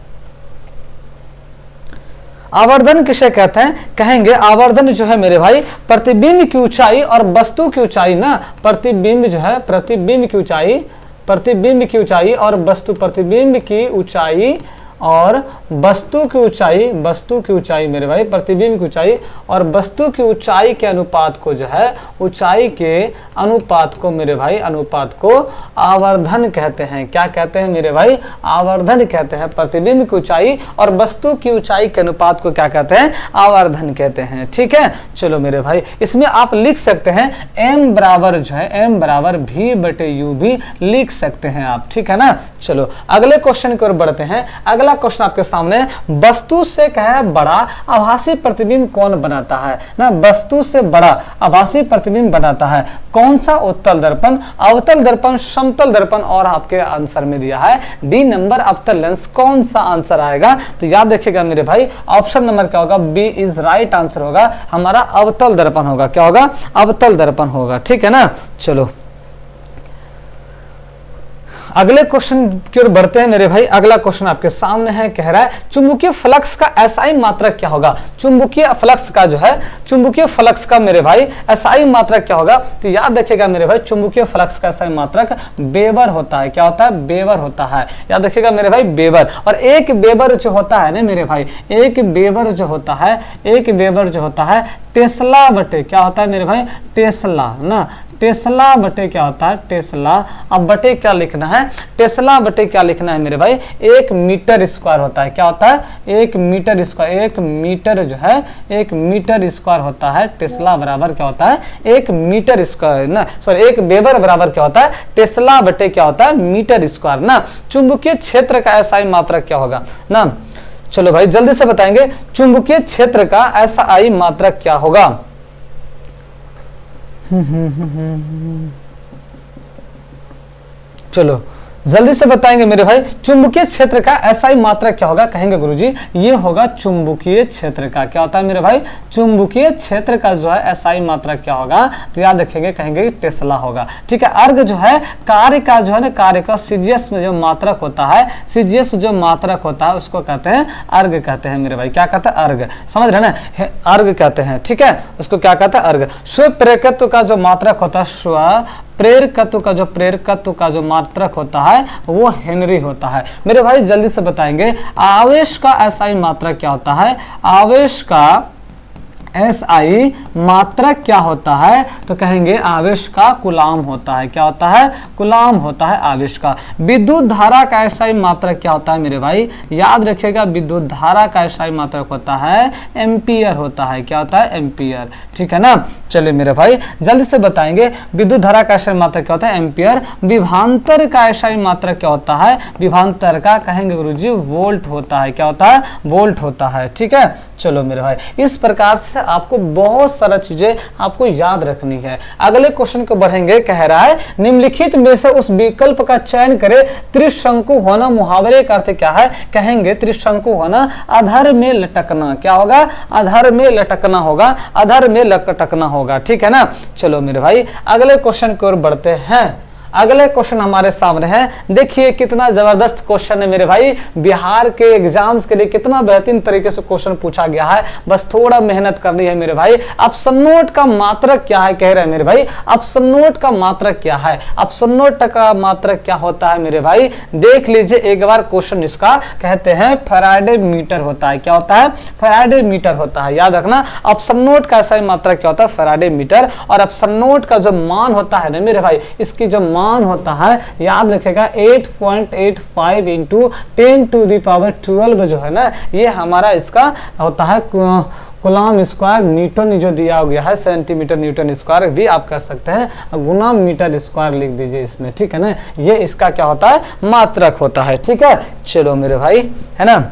आवर्धन किसे कहते हैं? कहेंगे आवर्धन जो है मेरे भाई प्रतिबिंब की ऊंचाई और वस्तु की ऊंचाई ना, प्रतिबिंब जो है प्रतिबिंब की ऊंचाई, प्रतिबिंब की ऊंचाई और वस्तु, प्रतिबिंब की ऊंचाई और वस्तु की ऊंचाई मेरे भाई, प्रतिबिंब की ऊंचाई और वस्तु की ऊंचाई के अनुपात को जो है, ऊंचाई के अनुपात को मेरे भाई, अनुपात को आवर्धन कहते हैं। क्या कहते हैं मेरे भाई? आवर्धन कहते हैं। प्रतिबिंब की ऊंचाई और वस्तु की ऊंचाई के अनुपात को क्या कहते हैं? आवर्धन कहते हैं। ठीक है, चलो मेरे भाई, इसमें आप लिख सकते हैं m बराबर जो है, m बराबर v/u भी लिख सकते हैं आप। ठीक है ना। चलो अगले क्वेश्चन की ओर बढ़ते हैं। अगला क्वेश्चन आपके सामने, वस्तु से क्या है बड़ा आभासी प्रतिबिंब कौन बनाता है ना? वस्तु से बड़ा आभासी प्रतिबिंब बनाता है कौन सा? उत्तल दर्पण, अवतल दर्पण, समतल दर्पण और आपके आंसर में दिया है डी नंबर अवतल लेंस। कौन सा आंसर आएगा? तो याद रखिएगा मेरे भाई, ऑप्शन नंबर क्या होगा? बी इज राइट आंसर होगा हमारा, अवतल दर्पण होगा। क्या होगा? अवतल दर्पण होगा। ठीक है ना। चलो अगले क्वेश्चन की ओर बढ़ते हैं मेरे भाई। अगला क्वेश्चन आपके सामने है, कह रहा है चुंबकीय फ्लक्स का एसआई मात्रक क्या होगा? चुंबकीय फ्लक्स का जो है, चुंबकीय फ्लक्स का मेरे भाई एसआई मात्रक क्या होगा? तो याद रखिएगा मेरे भाई, चुंबकीय फ्लक्स का एसआई मात्रक वेबर होता है। क्या होता है? वेबर होता है। याद रखिएगा मेरे भाई, वेबर। और एक वेबर जो होता है ना मेरे भाई, एक वेबर जो होता है, एक वेबर जो होता है टेस्ला बटे, क्या होता है मेरे भाई? टेस्ला ना, टेस्ला बटे क्या होता है? टेस्ला। अब बटे क्या लिखना है? टेस्ला बटे क्या लिखना है मेरे भाई? 1 मीटर स्क्वायर होता है। क्या होता है? 1 मीटर स्क्वायर। 1 मीटर जो है, 1 मीटर स्क्वायर होता है। टेस्ला बराबर क्या होता है? 1 मीटर स्क्वायर ना, सॉरी 1 वेबर बराबर क्या होता है? टेस्ला बटे क्या होता है? मीटर स्क्वायर ना। चुंबकीय क्षेत्र का एसआई मात्रक क्या होगा ना? चलो भाई जल्दी से बताएंगे, चुंबकीय क्षेत्र का एसआई मात्रक क्या होगा? चलो जल्दी से बताएंगे मेरे भाई, चुंबकीय क्षेत्र का एसआई मात्रक क्या होगा? कहेंगे गुरुजी ये होगा चुंबकीय क्षेत्र का। क्या होता है मेरे भाई? चुंबकीय क्षेत्र का जो है एसआई मात्रक क्या होगा? तो याद रखेंगे, कहेंगे टेस्ला होगा। ठीक है। अर्घ जो है, कार्य का जो है ना, कार्य का सीजीएस में जो मात्रक होता है, सीजीएस जो मात्रक होता है उसको कहते हैं अर्घ कहते हैं मेरे भाई। क्या कहते हैं? अर्घ। समझ रहे ना, अर्घ कहते हैं। ठीक है, उसको क्या कहते हैं? अर्घ। स्वप्रेरकत्व का जो मात्रक होता है, स्व प्रेरकत्व का जो मात्रक होता है वो हेनरी होता है। मेरे भाई जल्दी से बताएंगे, आवेश का एसआई मात्रक क्या होता है? आवेश का एसआई मात्रक क्या होता है? तो कहेंगे आवेश का कूलाम होता है। क्या होता है? कूलाम होता है आवेश का। विद्युत धारा का एसआई मात्रक क्या होता है मेरे भाई? याद रखिएगा, विद्युत धारा का एसआई मात्रक होता है एम्पियर होता है। क्या होता है? एम्पियर। ठीक है ना। चलिए मेरे भाई जल्दी से बताएंगे, विद्युत धारा का एसआई मात्रक क्या होता है? एम्पियर। विभवांतर का एसआई मात्रक क्या होता है? विभवांतर का कहेंगे गुरुजी वोल्ट होता है। क्या होता है? वोल्ट होता है। ठीक है। चलो मेरे भाई, इस प्रकार से आपको बहुत सारा चीजें आपको याद रखनी है। अगले क्वेश्चन को बढ़ेंगे, कह रहा है निम्नलिखित में से उस विकल्प का चयन करें। त्रिशंकु होना, मुहावरे का अर्थ क्या है? कहेंगे त्रिशंकु होना, अधर में लटकना। क्या होगा? अधर में लटकना होगा, अधर में लटकना होगा। ठीक है ना। चलो मेरे भाई अगले क्वेश्चन की ओर बढ़ते हैं। अगले क्वेश्चन हमारे सामने है, देखिए कितना जबरदस्त क्वेश्चन है मेरे भाई। बिहार के एग्जाम्स के लिए कितना बेहतरीन तरीके से क्वेश्चन पूछा गया है, बस थोड़ा मेहनत करनी है मेरे भाई। ऑप्शन नोट का मात्रक क्या है? कह रहे हैं मेरे भाई, ऑप्शन नोट का मात्रक क्या है? ऑप्शन नोट का मात्रक क्या होता है मेरे भाई? देख लीजिए एक बार क्वेश्चन, इसका कहते हैं फैराडे मीटर होता है। क्या होता है? फैराडे मीटर होता है। याद रखना, ऑप्शन नोट का सही मात्रक क्या होता है? Faraday metre. और ऑप्शन नोट का जो मान होता है ना मेरे भाई, इसकी जो मान होता है याद रखेगा 8.85 इंटू 10⁻12 जो है ना, ये हमारा इसका होता है कूलाम स्क्वायर। न्यूटन जो दिया गया है सेंटीमीटर न्यूटन स्क्वायर भी आप कर सकते हैं, गुना मीटर स्क्वायर लिख दीजिए इसमें। ठीक है ना, ये इसका क्या होता है? मात्रक होता है। ठीक है। चलो मेरे भाई, है ना।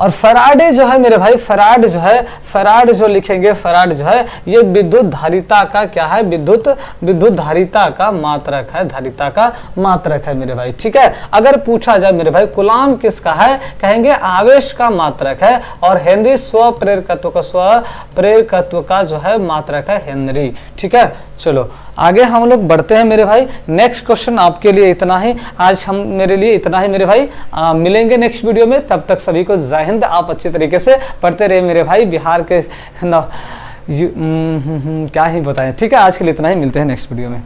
और फराडे जो है मेरे भाई, फराड जो है, फराड जो लिखेंगे, फराड जो है ये विद्युत धारिता का क्या है? विद्युत धारिता का मात्रक है, धारिता का मात्रक है मेरे भाई। ठीक है। अगर पूछा जाए मेरे भाई कूलाम किसका है? कहेंगे आवेश का मात्रक है। और हेनरी स्वप्रेरकत्व का जो है मात्रक है हेनरी। ठीक है। चलो आगे हम लोग बढ़ते हैं मेरे भाई। नेक्स्ट क्वेश्चन आपके लिए इतना ही, आज हम मेरे लिए इतना ही मेरे भाई। मिलेंगे नेक्स्ट वीडियो में, तब तक सभी को जय हिंद। आप अच्छी तरीके से पढ़ते रहे मेरे भाई। बिहार के क्या ही बताएं। ठीक है, आज के लिए इतना ही, मिलते हैं नेक्स्ट वीडियो में।